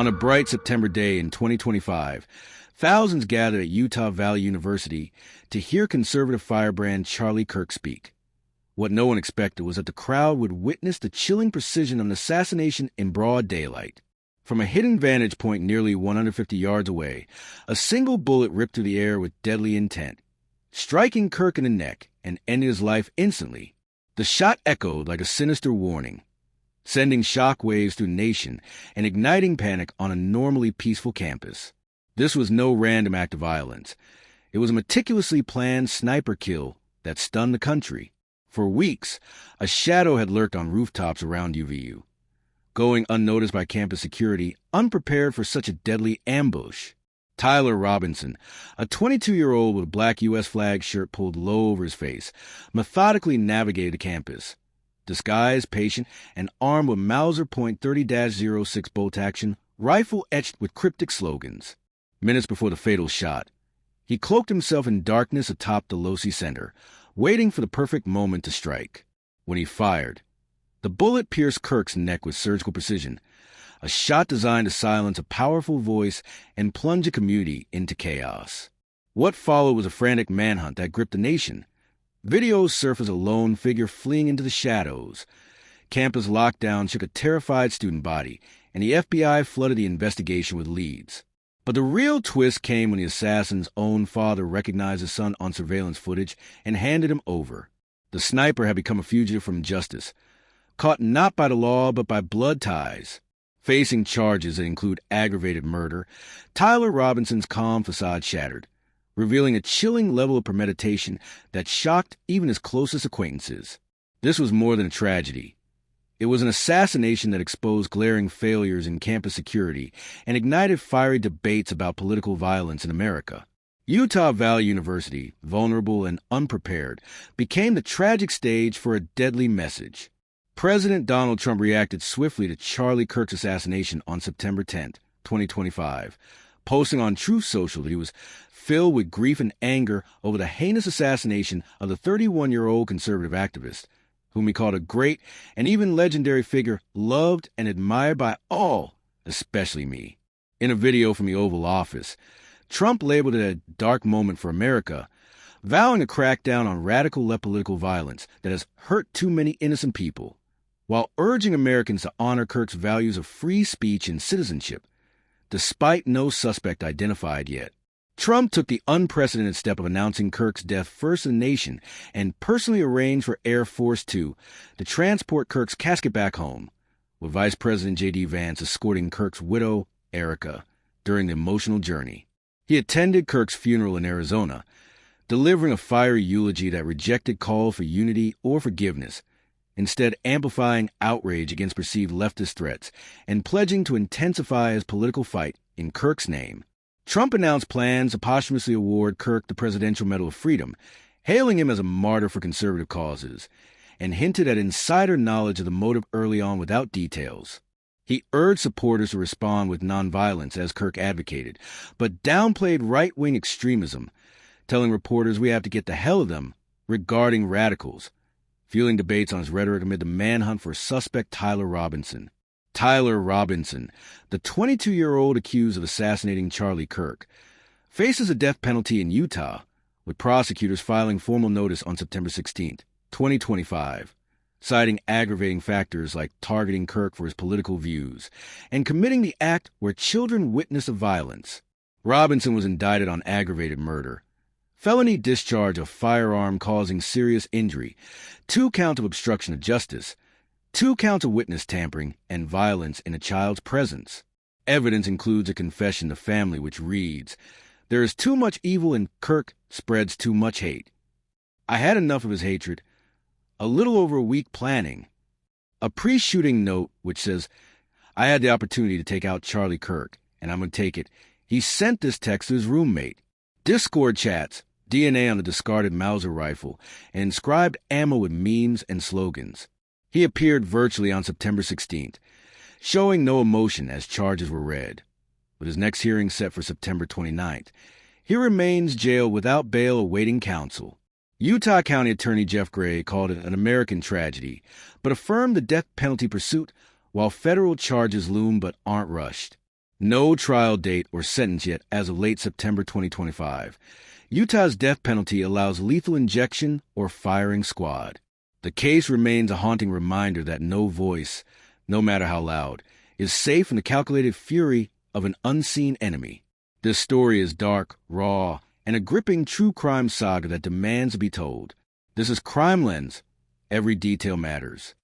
On a bright September day in 2025, thousands gathered at Utah Valley University to hear conservative firebrand Charlie Kirk speak. What no one expected was that the crowd would witness the chilling precision of an assassination in broad daylight. From a hidden vantage point nearly 150 yards away, a single bullet ripped through the air with deadly intent, striking Kirk in the neck and ending his life instantly. The shot echoed like a sinister warning, sending shockwaves through the nation and igniting panic on a normally peaceful campus. This was no random act of violence. It was a meticulously planned sniper kill that stunned the country. For weeks, a shadow had lurked on rooftops around UVU, going unnoticed by campus security, unprepared for such a deadly ambush. Tyler Robinson, a 22-year-old with a black U.S. flag shirt pulled low over his face, methodically navigated the campus. Disguised, patient, and armed with Mauser .30-06 bolt-action, rifle etched with cryptic slogans. Minutes before the fatal shot, he cloaked himself in darkness atop the Losi Center, waiting for the perfect moment to strike. When he fired, the bullet pierced Kirk's neck with surgical precision, a shot designed to silence a powerful voice and plunge a community into chaos. What followed was a frantic manhunt that gripped the nation. Videos surfaced a lone figure fleeing into the shadows. Campus lockdown shook a terrified student body, and the FBI flooded the investigation with leads. But the real twist came when the assassin's own father recognized his son on surveillance footage and handed him over. The sniper had become a fugitive from justice, caught not by the law but by blood ties. Facing charges that include aggravated murder, Tyler Robinson's calm facade shattered, revealing a chilling level of premeditation that shocked even his closest acquaintances. This was more than a tragedy. It was an assassination that exposed glaring failures in campus security and ignited fiery debates about political violence in America. Utah Valley University, vulnerable and unprepared, became the tragic stage for a deadly message. President Donald Trump reacted swiftly to Charlie Kirk's assassination on September 10, 2025, posting on Truth Social that he was filled with grief and anger over the heinous assassination of the 31-year-old conservative activist, whom he called a great and even legendary figure loved and admired by all, especially me. In a video from the Oval Office, Trump labeled it a dark moment for America, vowing to crack down on radical political violence that has hurt too many innocent people, while urging Americans to honor Kirk's values of free speech and citizenship, despite no suspect identified yet. Trump took the unprecedented step of announcing Kirk's death first in the nation and personally arranged for Air Force Two to transport Kirk's casket back home, with Vice President J.D. Vance escorting Kirk's widow, Erica, during the emotional journey. He attended Kirk's funeral in Arizona, delivering a fiery eulogy that rejected calls for unity or forgiveness, instead amplifying outrage against perceived leftist threats and pledging to intensify his political fight in Kirk's name. Trump announced plans to posthumously award Kirk the Presidential Medal of Freedom, hailing him as a martyr for conservative causes, and hinted at insider knowledge of the motive early on without details. He urged supporters to respond with nonviolence, as Kirk advocated, but downplayed right-wing extremism, telling reporters we have to get the hell of them regarding radicals, fueling debates on his rhetoric amid the manhunt for suspect Tyler Robinson. Tyler Robinson, the 22-year-old accused of assassinating Charlie Kirk, faces a death penalty in Utah, with prosecutors filing formal notice on September 16, 2025, citing aggravating factors like targeting Kirk for his political views and committing the act where children witnessed the violence. Robinson was indicted on aggravated murder, felony discharge of firearm causing serious injury, 2 counts of obstruction of justice, 2 counts of witness tampering, and violence in a child's presence. Evidence includes a confession to family which reads, "There is too much evil and Kirk spreads too much hate. I had enough of his hatred. A little over a week planning." A pre-shooting note which says, "I had the opportunity to take out Charlie Kirk, and I'm going to take it." He sent this text to his roommate. Discord chats, DNA on the discarded Mauser rifle, and inscribed ammo with memes and slogans. He appeared virtually on September 16th, showing no emotion as charges were read. With his next hearing set for September 29th, he remains jailed without bail awaiting counsel. Utah County Attorney Jeff Gray called it an American tragedy, but affirmed the death penalty pursuit while federal charges loom but aren't rushed. No trial date or sentence yet as of late September 2025. Utah's death penalty allows lethal injection or firing squad. The case remains a haunting reminder that no voice, no matter how loud, is safe from the calculated fury of an unseen enemy. This story is dark, raw, and a gripping true crime saga that demands to be told. This is Crime Lens. Every detail matters.